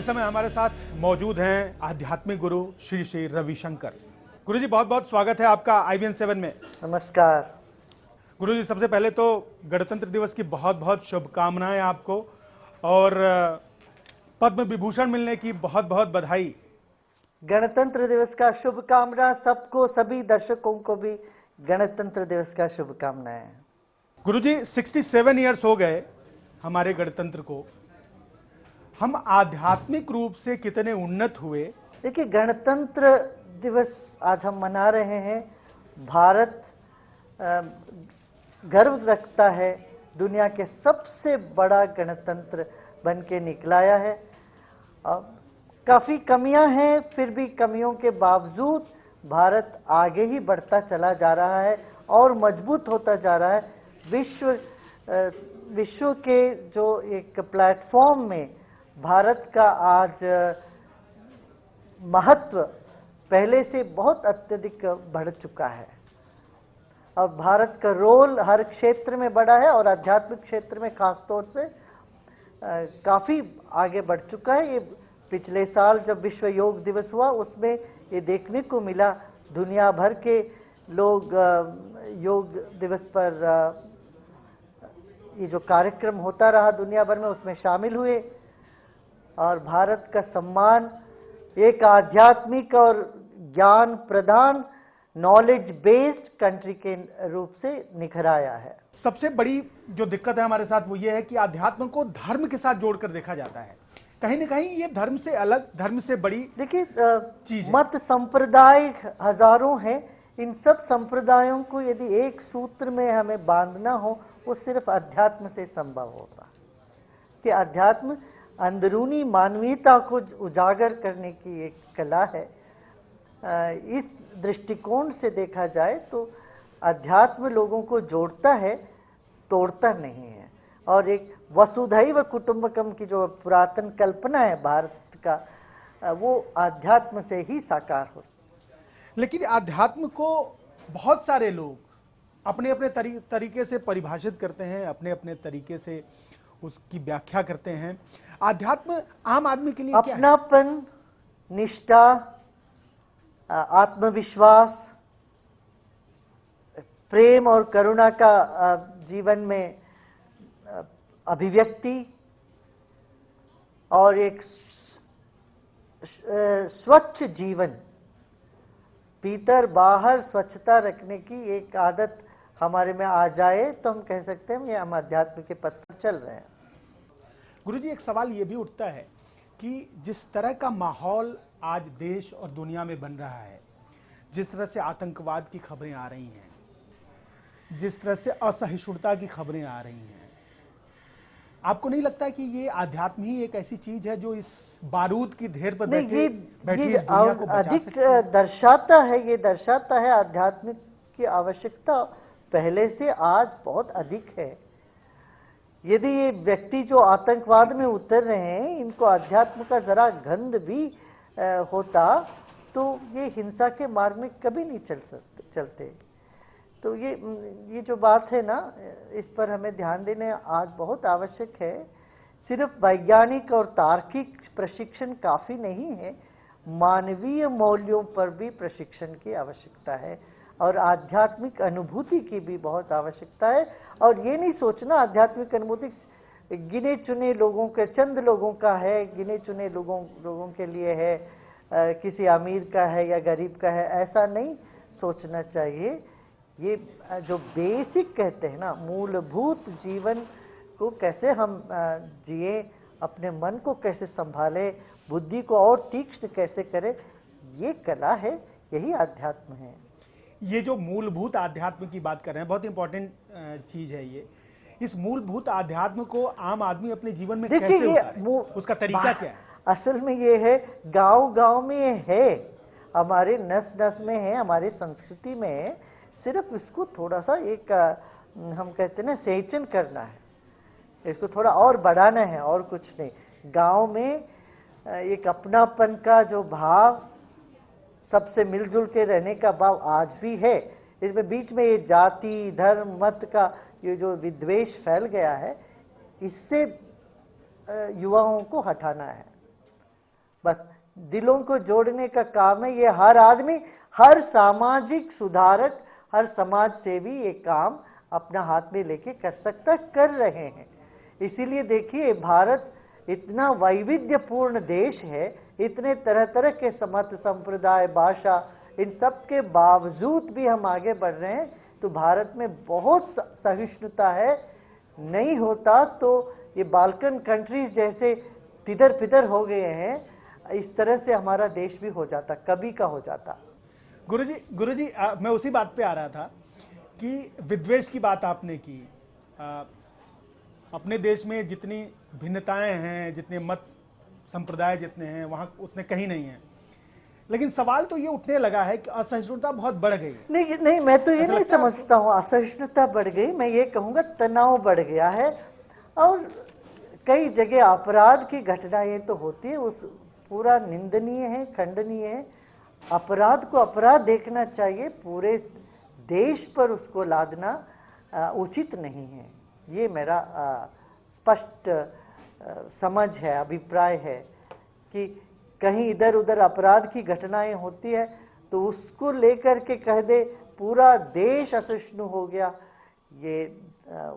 समय हमारे साथ मौजूद हैं आध्यात्मिक गुरु श्री श्री रविशंकर। गुरु जी, बहुत बहुत स्वागत है आपका IVN7 में। नमस्कार गुरु जी, सबसे पहले तो गणतंत्र दिवस की बहुत बहुत शुभकामनाएं आपको और पद्म विभूषण मिलने की बहुत बहुत बधाई। गणतंत्र दिवस का शुभकामना सबको, सभी दर्शकों को भी गणतंत्र दिवस का शुभकामनाएं। गुरु जी, 67 ईयर्स हो गए हमारे गणतंत्र को। हम आध्यात्मिक रूप से कितने उन्नत हुए। देखिए, गणतंत्र दिवस आज हम मना रहे हैं। भारत गर्व रखता है, दुनिया के सबसे बड़ा गणतंत्र बन के निकलाया है। काफ़ी कमियां हैं, फिर भी कमियों के बावजूद भारत आगे ही बढ़ता चला जा रहा है और मजबूत होता जा रहा है। विश्व के जो एक प्लेटफॉर्म में भारत का आज महत्व पहले से बहुत अत्यधिक बढ़ चुका है और भारत का रोल हर क्षेत्र में बढ़ा है और आध्यात्मिक क्षेत्र में खास तौर से काफ़ी आगे बढ़ चुका है। ये पिछले साल जब विश्व योग दिवस हुआ उसमें ये देखने को मिला, दुनिया भर के लोग योग दिवस पर ये जो कार्यक्रम होता रहा दुनिया भर में उसमें शामिल हुए और भारत का सम्मान एक आध्यात्मिक और ज्ञान प्रधान नॉलेज बेस्ड कंट्री के रूप से निखराया है। सबसे बड़ी जो दिक्कत है हमारे साथ वो ये है कि अध्यात्म को धर्म के साथ जोड़कर देखा जाता है। कहीं ना कहीं ये धर्म से अलग, धर्म से बड़ी देखिए चीज। मत संप्रदाय हजारों हैं, इन सब संप्रदायों को यदि एक सूत्र में हमें बांधना हो वो सिर्फ अध्यात्म से संभव होगा कि अध्यात्म अंदरूनी मानवीयता को उजागर करने की एक कला है। इस दृष्टिकोण से देखा जाए तो अध्यात्म लोगों को जोड़ता है, तोड़ता नहीं है। और एक वसुधैव कुटुंबकम की जो पुरातन कल्पना है भारत का, वो अध्यात्म से ही साकार होता है। लेकिन अध्यात्म को बहुत सारे लोग अपने अपने तरीके से परिभाषित करते हैं, अपने अपने तरीके से उसकी व्याख्या करते हैं। अध्यात्म आम आदमी के लिए क्या है? अपनापन, निष्ठा, आत्मविश्वास, प्रेम और करुणा का जीवन में अभिव्यक्ति और एक स्वच्छ जीवन, भीतर बाहर स्वच्छता रखने की एक आदत हमारे में आ जाए तो हम कह सकते हैं ये हम अध्यात्म के पथ पर चल रहे हैं। गुरुजी, एक सवाल ये भी उठता है कि जिस तरह का माहौल आज देश और दुनिया में बन रहा है, जिस तरह से आतंकवाद की खबरें आ रही हैं, जिस तरह से असहिष्णुता की खबरें आ रही हैं, आपको नहीं लगता कि ये आध्यात्म ही एक ऐसी चीज है जो इस बारूद की ढेर पर बैठी इस दुनिया को बचा सकती है? दर्शाता है, ये दर्शाता है आध्यात्मिक की आवश्यकता पहले से आज बहुत अधिक है। यदि ये व्यक्ति जो आतंकवाद में उतर रहे हैं इनको अध्यात्म का जरा गंध भी होता तो ये हिंसा के मार्ग में कभी नहीं चलते। तो ये जो बात है ना, इस पर हमें ध्यान देने आज बहुत आवश्यक है। सिर्फ वैज्ञानिक और तार्किक प्रशिक्षण काफ़ी नहीं है, मानवीय मूल्यों पर भी प्रशिक्षण की आवश्यकता है और आध्यात्मिक अनुभूति की भी बहुत आवश्यकता है। और ये नहीं सोचना आध्यात्मिक अनुभूति गिने चुने लोगों के, चंद लोगों का है, गिने चुने लोगों के लिए है, किसी अमीर का है या गरीब का है, ऐसा नहीं सोचना चाहिए। ये जो बेसिक कहते हैं ना, मूलभूत जीवन को कैसे हम जिए, अपने मन को कैसे संभाले, बुद्धि को और तीक्ष्ण कैसे करें, ये कला है, यही अध्यात्म है। ये जो मूलभूत आध्यात्म की बात कर रहे हैं, बहुत इंपॉर्टेंट चीज है ये। इस मूलभूत आध्यात्म को आम आदमी अपने जीवन में कैसे उतारे, उसका तरीका क्या है? असल में ये है, गांव-गांव में है, हमारे नस नस में है, हमारी संस्कृति में है। सिर्फ इसको थोड़ा सा एक हम कहते हैं ना, सेचन करना है, इसको थोड़ा और बढ़ाना है और कुछ नहीं। गांव में एक अपनापन का जो भाव, सबसे मिलजुल के रहने का भाव आज भी है। इसमें बीच में ये जाति, धर्म, मत का ये जो विद्वेष फैल गया है, इससे युवाओं को हटाना है। बस दिलों को जोड़ने का काम है। ये हर आदमी, हर सामाजिक सुधारक, हर समाज सेवी ये काम अपना हाथ में लेके कर सकता, कर रहे हैं। इसीलिए देखिए, भारत इतना वैविध्यपूर्ण देश है, इतने तरह तरह के मत, संप्रदाय, भाषा, इन सब के बावजूद भी हम आगे बढ़ रहे हैं। तो भारत में बहुत सहिष्णुता है। नहीं होता तो ये बाल्कन कंट्रीज जैसे तिधर फिधर हो गए हैं, इस तरह से हमारा देश भी हो जाता, कभी का हो जाता। गुरुजी, मैं उसी बात पे आ रहा था कि विद्वेष की बात आपने की। अपने देश में जितनी भिन्नताएं हैं, जितने मत संप्रदाय जितने हैं, वहां उतने कहीं नहीं है। लेकिन सवाल तो ये उठने लगा है कि असहिष्णुता बहुत बढ़ गई है। नहीं नहीं, मैं तो ये ऐसा नहीं लगता है समझता हूँ असहिष्णुता बढ़ गई। मैं ये कहूँगा तनाव बढ़ गया है, और कई जगह अपराध की घटनाएं तो होती है, उस पूरा निंदनीय है, खंडनीय है। अपराध को अपराध देखना चाहिए, पूरे देश पर उसको लादना उचित नहीं है। ये मेरा स्पष्ट समझ है, अभिप्राय है कि कहीं इधर उधर अपराध की घटनाएं होती है तो उसको लेकर के कह दे पूरा देश असहिष्णु हो गया, ये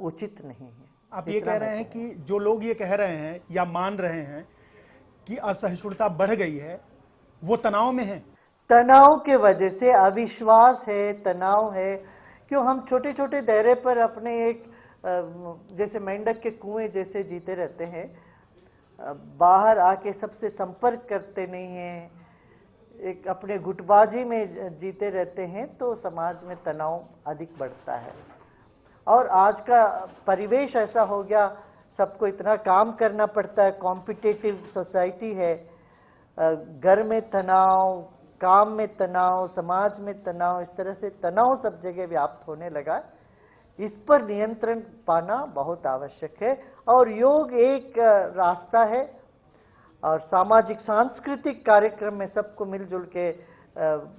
उचित नहीं है। आप ये कह रहे हैं कि जो लोग ये कह रहे हैं या मान रहे हैं कि असहिष्णुता बढ़ गई है, वो तनाव में है। तनाव के वजह से अविश्वास है, तनाव है। क्यों हम छोटे छोटे दायरे पर अपने एक जैसे मेंढक के कुएं जैसे जीते रहते हैं, बाहर आके सबसे संपर्क करते नहीं हैं, एक अपने गुटबाजी में जीते रहते हैं, तो समाज में तनाव अधिक बढ़ता है। और आज का परिवेश ऐसा हो गया, सबको इतना काम करना पड़ता है, कॉम्पिटिटिव सोसाइटी है। घर में तनाव, काम में तनाव, समाज में तनाव, इस तरह से तनाव सब जगह व्याप्त होने लगा। इस पर नियंत्रण पाना बहुत आवश्यक है, और योग एक रास्ता है। और सामाजिक सांस्कृतिक कार्यक्रम में सबको मिलजुल के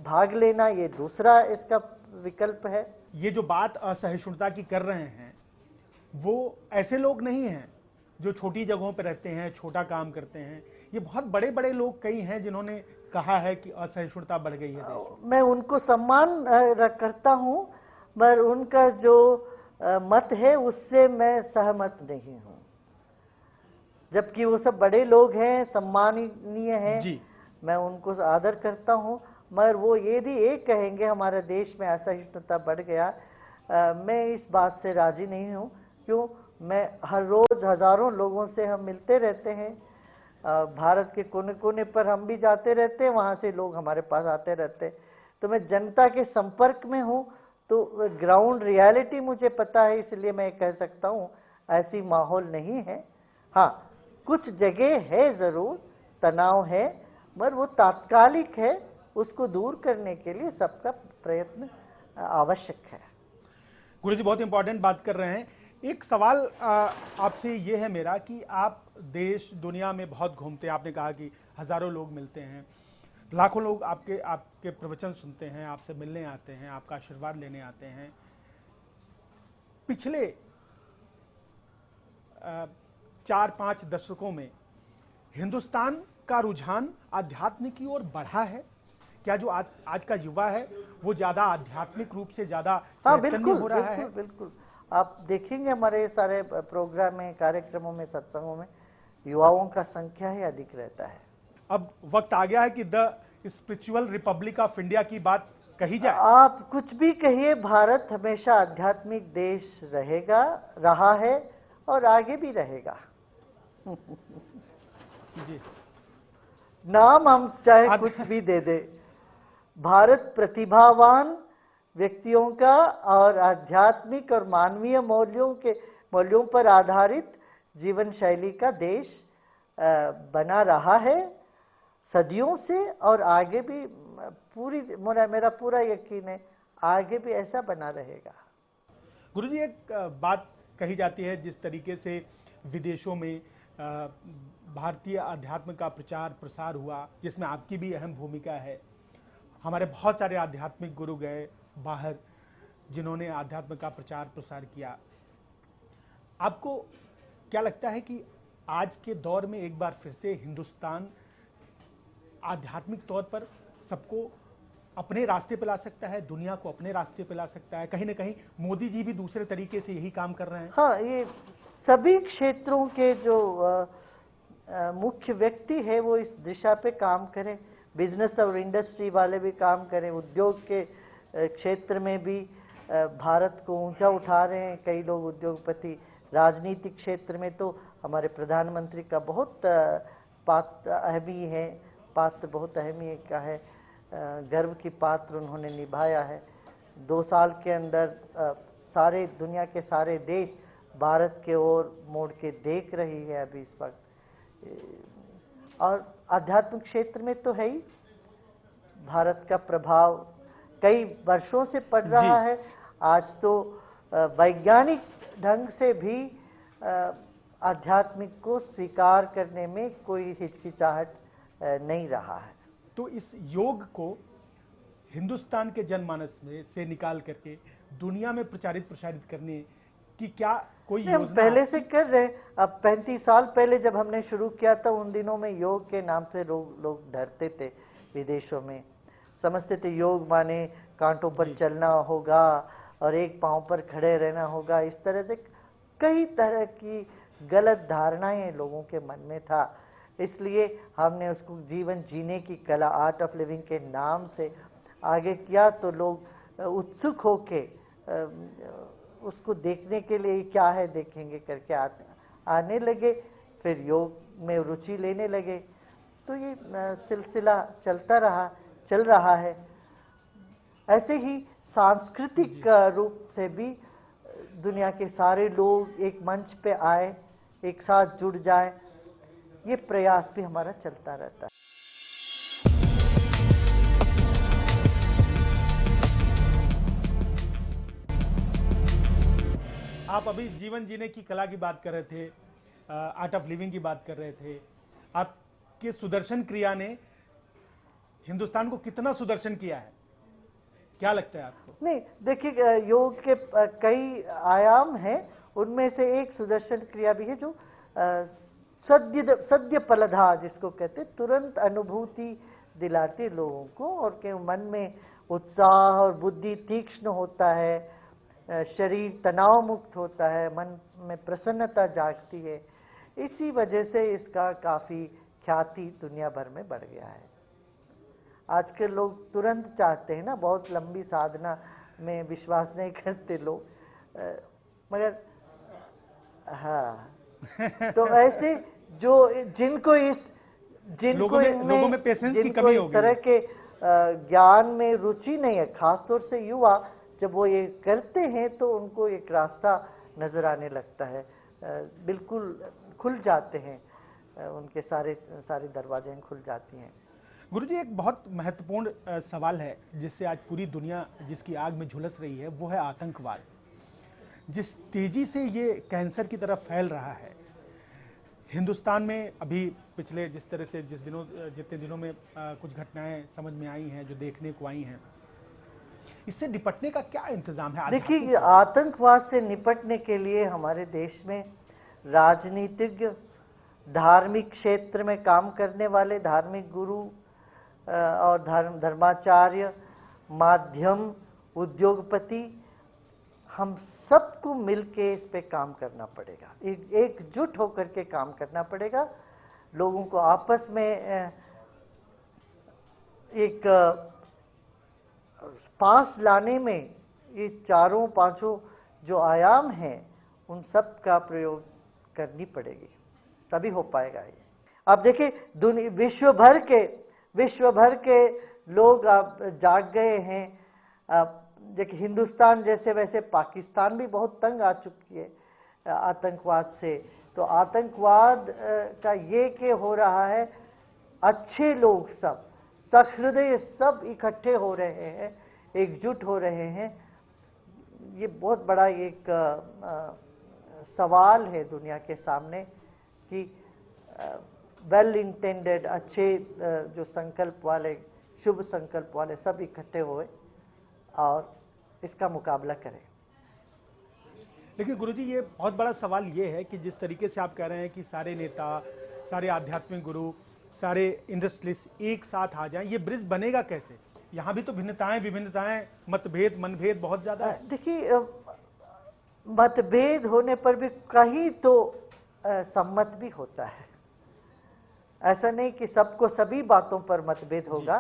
भाग लेना, ये दूसरा इसका विकल्प है। ये जो बात असहिष्णुता की कर रहे हैं, वो ऐसे लोग नहीं हैं जो छोटी जगहों पर रहते हैं, छोटा काम करते हैं। ये बहुत बड़े बड़े लोग कई हैं जिन्होंने कहा है कि असहिष्णुता बढ़ गई है देश में। मैं उनको सम्मान करता हूँ, मगर उनका जो मत है उससे मैं सहमत नहीं हूँ। जबकि वो सब बड़े लोग हैं, सम्माननीय हैं, मैं उनको आदर करता हूँ, मगर वो यदि एक कहेंगे हमारे देश में असहिष्णुता बढ़ गया, मैं इस बात से राजी नहीं हूँ। क्यों? मैं हर रोज हजारों लोगों से हम मिलते रहते हैं, भारत के कोने कोने पर हम भी जाते रहते हैं, वहाँ से लोग हमारे पास आते रहते हैं, तो मैं जनता के संपर्क में हूँ, तो ग्राउंड रियलिटी मुझे पता है, इसलिए मैं कह सकता हूँ ऐसी माहौल नहीं है। हाँ, कुछ जगह है जरूर तनाव है, मगर वो तात्कालिक है, उसको दूर करने के लिए सबका प्रयत्न आवश्यक है। गुरुजी बहुत इंपॉर्टेंट बात कर रहे हैं। एक सवाल आपसे ये है मेरा कि आप देश दुनिया में बहुत घूमते हैं। आपने कहा कि हजारों लोग मिलते हैं, लाखों लोग आपके प्रवचन सुनते हैं, आपसे मिलने आते हैं, आपका आशीर्वाद लेने आते हैं। पिछले 4-5 दशकों में हिंदुस्तान का रुझान आध्यात्म की ओर बढ़ा है क्या? जो आज का युवा है वो ज्यादा आध्यात्मिक रूप से ज्यादा चैतन्य हो रहा है? बिल्कुल। आप देखेंगे हमारे सारे प्रोग्राम में, कार्यक्रमों में, सत्संगों में युवाओं का संख्या ही अधिक रहता है। अब वक्त आ गया है कि the spiritual Republic of India की बात कही जाए। आप कुछ भी कहिए, भारत हमेशा आध्यात्मिक देश रहेगा, रहा है और आगे भी रहेगा। जी, नाम हम चाहे कुछ भी दे दे, भारत प्रतिभावान व्यक्तियों का और आध्यात्मिक और मानवीय मूल्यों पर आधारित जीवन शैली का देश बना रहा है सदियों से, और आगे भी मेरा पूरा यकीन है आगे भी ऐसा बना रहेगा। गुरुजी, एक बात कही जाती है, जिस तरीके से विदेशों में भारतीय अध्यात्म का प्रचार प्रसार हुआ, जिसमें आपकी भी अहम भूमिका है। हमारे बहुत सारे आध्यात्मिक गुरु गए बाहर जिन्होंने आध्यात्म का प्रचार प्रसार किया। आपको क्या लगता है कि आज के दौर में एक बार फिर से हिंदुस्तान आध्यात्मिक तौर पर सबको अपने रास्ते पे ला सकता है, दुनिया को अपने रास्ते पे ला सकता है? कहीं ना कहीं मोदी जी भी दूसरे तरीके से यही काम कर रहे हैं। हाँ, ये सभी क्षेत्रों के जो मुख्य व्यक्ति है वो इस दिशा पे काम करें। बिजनेस और इंडस्ट्री वाले भी काम करें, उद्योग के क्षेत्र में भी भारत को ऊंचा उठा रहे हैं कई लोग उद्योगपति। राजनीतिक क्षेत्र में तो हमारे प्रधानमंत्री का बहुत पात्र बहुत अहमी का है, गर्व की पात्र उन्होंने निभाया है। 2 साल के अंदर सारे दुनिया के सारे देश भारत के ओर मोड़ के देख रही है अभी इस वक्त। और आध्यात्मिक क्षेत्र में तो है ही, भारत का प्रभाव कई वर्षों से पड़ रहा है। आज तो वैज्ञानिक ढंग से भी आध्यात्मिक को स्वीकार करने में कोई हिचकिचाहट नहीं रहा है। तो इस योग को हिंदुस्तान के जनमानस में से निकाल करके दुनिया में प्रसारित करने की क्या कोई योजना? हम पहले से कर रहे हैं। अब 35 साल पहले जब हमने शुरू किया था, उन दिनों में योग के नाम से लोग डरते थे। विदेशों में समझते थे योग माने कांटों पर चलना होगा और एक पांव पर खड़े रहना होगा। इस तरह से कई तरह की गलत धारणाएं लोगों के मन में था। इसलिए हमने उसको जीवन जीने की कला, आर्ट ऑफ लिविंग के नाम से आगे किया, तो लोग उत्सुक होके उसको देखने के लिए क्या है देखेंगे करके आने लगे, फिर योग में रुचि लेने लगे। तो ये सिलसिला चल रहा है। ऐसे ही सांस्कृतिक रूप से भी दुनिया के सारे लोग एक मंच पे आए, एक साथ जुड़ जाए, ये प्रयास भी हमारा चलता रहता है। आप अभी जीवन जीने की कला की बात कर रहे थे, आर्ट ऑफ लिविंग की बात कर रहे थे। आपके सुदर्शन क्रिया ने हिंदुस्तान को कितना सुदर्शन किया है, क्या लगता है आपको? नहीं, देखिए, योग के कई आयाम हैं, उनमें से एक सुदर्शन क्रिया भी है जो सद्य फलदा जिसको कहते, तुरंत अनुभूति दिलाती लोगों को, और के मन में उत्साह और बुद्धि तीक्ष्ण होता है, शरीर तनाव मुक्त होता है, मन में प्रसन्नता जागती है। इसी वजह से इसका काफ़ी ख्याति दुनिया भर में बढ़ गया है। आज के लोग तुरंत चाहते हैं ना, बहुत लंबी साधना में विश्वास नहीं करते लोग, मगर हाँ तो ऐसे जिनको लोगों में पेशेंस की कमी हो गई, इस तरह के ज्ञान में रुचि नहीं है, खासतौर से युवा, जब वो ये करते हैं तो उनको एक रास्ता नजर आने लगता है, बिल्कुल खुल जाते हैं, उनके सारे दरवाजे खुल जाती हैं। गुरुजी, एक बहुत महत्वपूर्ण सवाल है जिससे आज पूरी दुनिया जिसकी आग में झुलस रही है, वो है आतंकवाद। जिस तेजी से ये कैंसर की तरफ फैल रहा है हिंदुस्तान में, अभी पिछले जितने दिनों में कुछ घटनाएं समझ में आई हैं, जो देखने को आई हैं, इससे निपटने का क्या इंतजाम है? देखिए, आतंकवाद से निपटने के लिए हमारे देश में राजनीतिज्ञ, धार्मिक क्षेत्र में काम करने वाले धार्मिक गुरु और धर्माचार्य, माध्यम, उद्योगपति, हम सबको मिलके इस पे काम करना पड़ेगा, एकजुट होकर के काम करना पड़ेगा। लोगों को आपस में एक पास लाने में ये चारों पांचों जो आयाम हैं, उन सब का प्रयोग करनी पड़ेगी, तभी हो पाएगा ये। अब देखिए, विश्व भर के लोग अब जाग गए हैं। अब देखिए, हिंदुस्तान जैसे वैसे पाकिस्तान भी बहुत तंग आ चुकी है आतंकवाद से। तो आतंकवाद का ये कि हो रहा है, अच्छे लोग सब सहृदय सब इकट्ठे हो रहे हैं, एकजुट हो रहे हैं। ये बहुत बड़ा एक सवाल है दुनिया के सामने कि वेल इंटेंडेड, अच्छे जो संकल्प वाले, शुभ संकल्प वाले सब इकट्ठे हुए और इसका मुकाबला करें। लेकिन गुरुजी, ये बहुत बड़ा सवाल ये है कि जिस तरीके से आप कह रहे हैं कि सारे नेता, सारे आध्यात्मिक गुरु सारे इंडस्ट्रियलिस्ट एक साथ आ जाएं, ये ब्रिज बनेगा कैसे? यहाँ भी तो विभिन्नताएं, मतभेद, मनभेद बहुत ज्यादा है। देखिए, मतभेद होने पर भी कहीं तो सम्मत भी होता है। ऐसा नहीं कि सबको सभी बातों पर मतभेद होगा।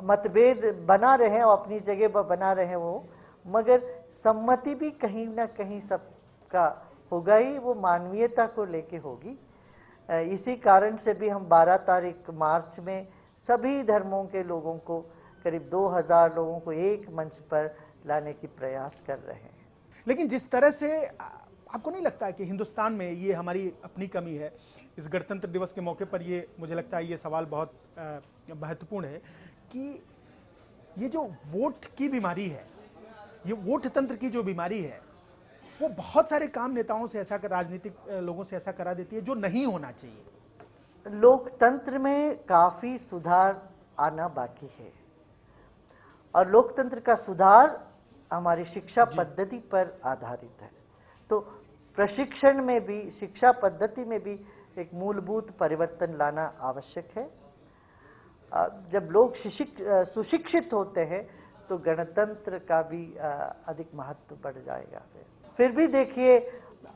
मतभेद बना रहे और अपनी जगह पर बना रहे वो, मगर सम्मति भी कहीं ना कहीं सबका होगा ही, वो मानवीयता को लेके होगी। इसी कारण से भी हम 12 तारीख मार्च में सभी धर्मों के लोगों को, करीब 2000 लोगों को एक मंच पर लाने की प्रयास कर रहे हैं। लेकिन जिस तरह से आपको नहीं लगता है कि हिंदुस्तान में, ये हमारी अपनी कमी है, इस गणतंत्र दिवस के मौके पर ये मुझे लगता है ये सवाल बहुत महत्वपूर्ण है कि ये जो वोट की बीमारी है, ये वोट तंत्र की जो बीमारी है, वो बहुत सारे काम नेताओं से ऐसा, राजनीतिक लोगों से ऐसा करा देती है जो नहीं होना चाहिए। लोकतंत्र में काफी सुधार आना बाकी है, और लोकतंत्र का सुधार हमारी शिक्षा पद्धति पर आधारित है। तो प्रशिक्षण में भी, शिक्षा पद्धति में भी एक मूलभूत परिवर्तन लाना आवश्यक है। जब लोग सुशिक्षित होते हैं तो गणतंत्र का भी अधिक महत्व बढ़ जाएगा। फिर भी देखिए,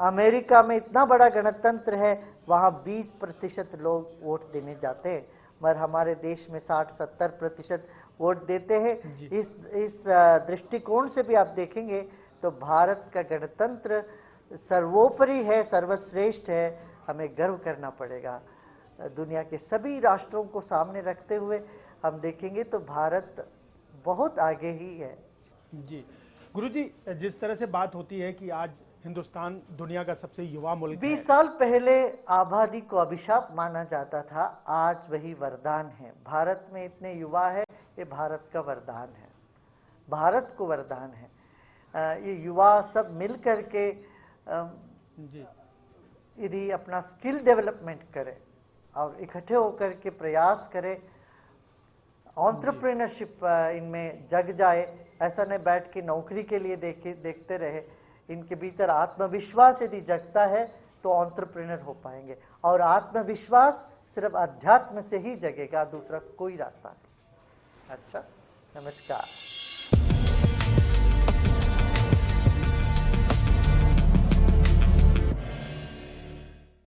अमेरिका में इतना बड़ा गणतंत्र है, वहाँ 20% लोग वोट देने जाते हैं, मगर हमारे देश में 60-70% वोट देते हैं। इस दृष्टिकोण से भी आप देखेंगे तो भारत का गणतंत्र सर्वोपरि है, सर्वश्रेष्ठ है। हमें गर्व करना पड़ेगा। दुनिया के सभी राष्ट्रों को सामने रखते हुए हम देखेंगे तो भारत बहुत आगे ही है। जी गुरुजी, जिस तरह से बात होती है कि आज हिंदुस्तान दुनिया का सबसे युवा मुल्क है। 20 साल पहले आबादी को अभिशाप माना जाता था, आज वही वरदान है। भारत में इतने युवा है, ये भारत का वरदान है, भारत को वरदान है। ये युवा सब मिल करके यदि अपना स्किल डेवलपमेंट करें और इकट्ठे होकर के प्रयास करें, एंटरप्रेन्योरशिप इनमें जग जाए। ऐसा नहीं बैठ के नौकरी के लिए देखते रहे। इनके भीतर आत्मविश्वास यदि जगता है तो एंटरप्रेन्योर हो पाएंगे, और आत्मविश्वास सिर्फ अध्यात्म से ही जगेगा, दूसरा कोई रास्ता नहीं। अच्छा, नमस्कार।